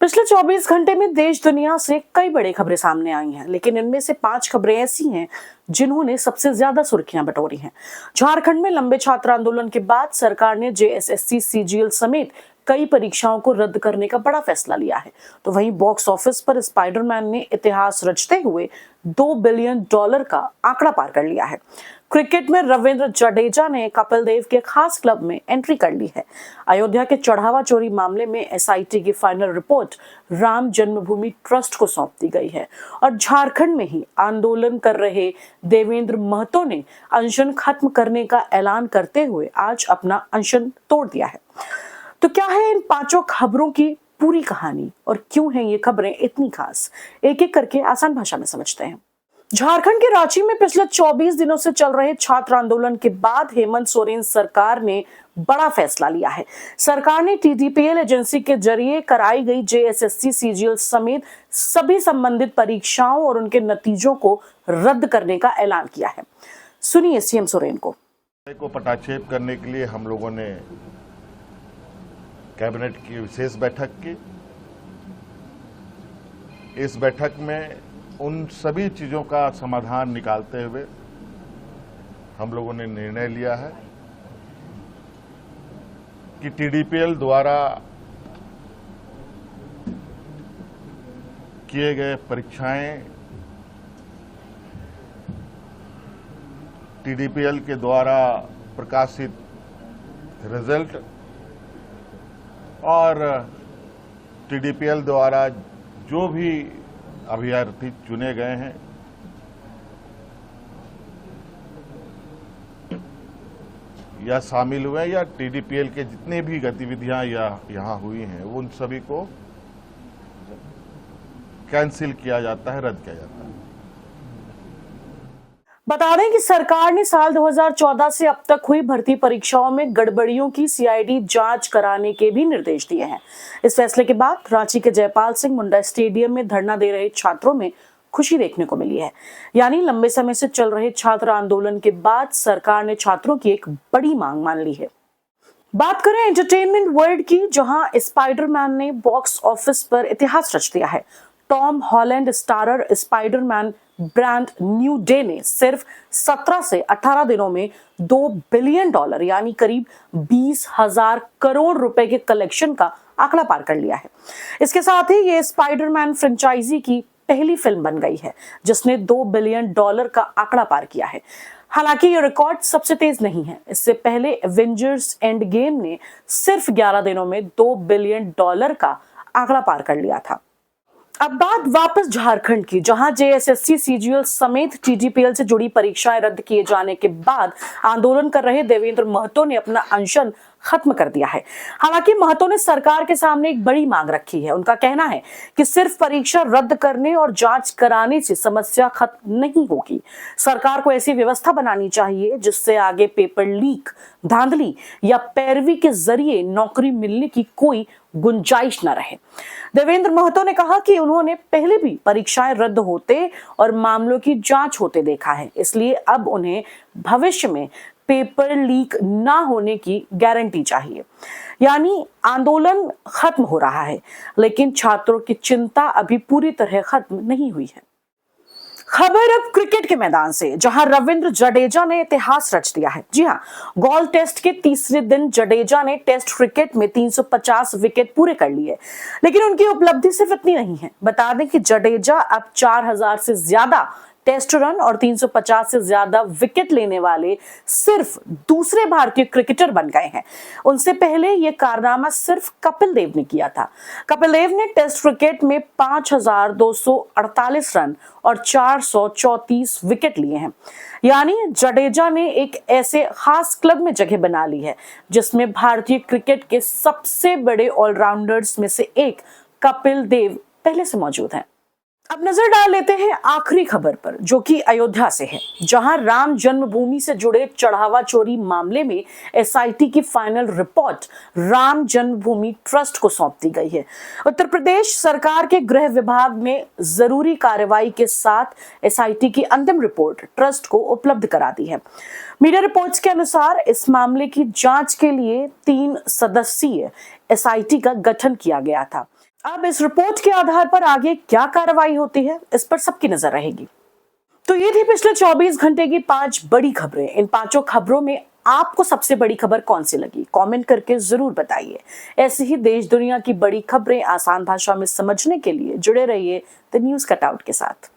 पिछले 24 घंटे में देश दुनिया से कई बड़ी खबरें सामने आई हैं, लेकिन इनमें से 5 खबरें ऐसी हैं जिन्होंने सबसे ज्यादा सुर्खियां बटोरी हैं। झारखंड में लंबे छात्र आंदोलन के बाद सरकार ने जेएसएससी सीजीएल समेत कई परीक्षाओं को रद्द करने का बड़ा फैसला लिया है। तो वहीं बॉक्स ऑफिस पर स्पाइडरमैन ने इतिहास रचते हुए $2 बिलियन का आंकड़ा पार कर लिया है। क्रिकेट में रविंद्र जडेजा ने कपिल देव के खास क्लब में एंट्री कर ली है। अयोध्या के चढ़ावा चोरी मामले में एसआईटी की फाइनल रिपोर्ट राम जन्मभूमि ट्रस्ट को सौंप दी गई है और झारखंड में ही आंदोलन कर रहे देवेंद्र महतो ने अनशन खत्म करने का ऐलान करते हुए आज अपना अनशन तोड़ दिया है। तो क्या है इन 5 खबरों की पूरी कहानी और क्यों हैं ये खबरें इतनी खास, एक एक करके आसान भाषा में समझते हैं। झारखंड के रांची में पिछले 24 दिनों से चल रहे छात्र आंदोलन के बाद हेमंत सोरेन सरकार ने बड़ा फैसला लिया है। सरकार ने टीडीपीएल एजेंसी के जरिए कराई गई जेएसएससी सीजीएल समेत सभी संबंधित परीक्षाओं और उनके नतीजों को रद्द करने का ऐलान किया है। सुनिए सीएम सोरेन को पटाक्षेप करने के लिए हम लोगों ने कैबिनेट की विशेष बैठक की। इस बैठक में उन सभी चीजों का समाधान निकालते हुए हम लोगों ने निर्णय लिया है कि टीडीपीएल द्वारा किए गए परीक्षाएं टीडीपीएल के द्वारा प्रकाशित रिजल्ट और टीडीपीएल द्वारा जो भी अभ्यर्थी चुने गए हैं या शामिल हुए या टीडीपीएल के जितने भी गतिविधियां यहां हुई हैं उन सभी को कैंसिल किया जाता है, रद्द किया जाता है। बता दें कि सरकार ने साल 2014 से अब तक हुई भर्ती परीक्षाओं में गड़बड़ियों की सीआईडी जांच कराने के भी निर्देश दिए हैं। इस फैसले के बाद रांची के जयपाल सिंह मुंडा स्टेडियम में धरना दे रहे छात्रों में खुशी देखने को मिली है। यानी लंबे समय से चल रहे छात्र आंदोलन के बाद सरकार ने छात्रों की एक बड़ी मांग मान ली है। बात करें एंटरटेनमेंट वर्ल्ड की, जहां स्पाइडरमैन ने बॉक्स ऑफिस पर इतिहास रच दिया है। Tom Holland starrer Spiderman brand new day ने सिर्फ 17 से 18 दिनों में $2 बिलियन यानी करीब 20,000 करोड़ रुपए के कलेक्शन का आंकड़ा पार कर लिया है। इसके साथ ही ये स्पाइडरमैन फ्रेंचाइजी की पहली फिल्म बन गई है जिसने $2 बिलियन का आंकड़ा पार किया है। हालांकि ये रिकॉर्ड सबसे तेज नहीं है। इससे पहले एवेंजर्स एंड गेम ने सिर्फ 11 दिनों में $2 बिलियन का आंकड़ा पार कर लिया था। अब बात वापस झारखंड की, जहां जेएसएससी सीजीएल समेत टीडीपीएल से जुड़ी परीक्षाएं रद्द किए जाने के बाद आंदोलन कर रहे देवेंद्र महतो ने अपना अनशन खत्म कर दिया है। हालांकि महतो ने सरकार के सामने एक बड़ी मांग रखी है। उनका कहना है कि सिर्फ परीक्षा रद्द करने और जांच कराने से समस्या खत्म नहीं होगी। सरकार को ऐसी व्यवस्था बनानी चाहिए जिससे आगे पेपर लीक, धांधली या पैरवी के जरिए नौकरी मिलने की कोई गुंजाइश न रहे। देवेंद्र महतो ने कहा कि उन्होंने पहले भी परीक्षाएं रद्द होते और मामलों की जांच होते देखा है, इसलिए अब उन्हें भविष्य में पेपर लीक ना होने की गारंटी चाहिए। यानी आंदोलन खत्म हो रहा है, लेकिन छात्रों की चिंता अभी पूरी तरह खत्म नहीं हुई है। खबर अब क्रिकेट के मैदान से, जहां रविंद्र जडेजा ने इतिहास रच दिया है। जी हां, गॉल टेस्ट के तीसरे दिन जडेजा ने टेस्ट क्रिकेट में 350 विकेट पूरे कर लिए, लेकिन उनकी उपलब्धि सिर्फ इतनी नहीं है। बता दें कि जडेजा अब 4000 से ज्यादा टेस्ट रन और 350 से ज्यादा विकेट लेने वाले सिर्फ दूसरे भारतीय क्रिकेटर बन गए हैं। उनसे पहले यह कारनामा सिर्फ कपिल देव ने किया था। कपिल देव ने टेस्ट क्रिकेट में 5248 रन और 434 विकेट लिए हैं। यानी जडेजा ने एक ऐसे खास क्लब में जगह बना ली है जिसमें भारतीय क्रिकेट के सबसे बड़े ऑलराउंडर्स में से एक कपिल देव पहले से मौजूद हैं। अब नजर डाल लेते हैं आखिरी खबर पर, जो कि अयोध्या से है, जहां राम जन्मभूमि से जुड़े चढ़ावा चोरी मामले में एसआईटी की फाइनल रिपोर्ट राम जन्मभूमि ट्रस्ट को सौंप दी गई है। उत्तर प्रदेश सरकार के गृह विभाग ने जरूरी कार्रवाई के साथ एसआईटी की अंतिम रिपोर्ट ट्रस्ट को उपलब्ध करा दी है। मीडिया रिपोर्ट्स के अनुसार इस मामले की जांच के लिए 3 सदस्यीय एसआईटी का गठन किया गया था। अब इस रिपोर्ट के आधार पर आगे क्या कार्रवाई होती है, इस पर सबकी नजर रहेगी। तो ये थी पिछले 24 घंटे की 5 बड़ी खबरें। इन 5 खबरों में आपको सबसे बड़ी खबर कौन सी लगी, कमेंट करके जरूर बताइए। ऐसी ही देश दुनिया की बड़ी खबरें आसान भाषा में समझने के लिए जुड़े रहिए द न्यूज़ कटआउट के साथ।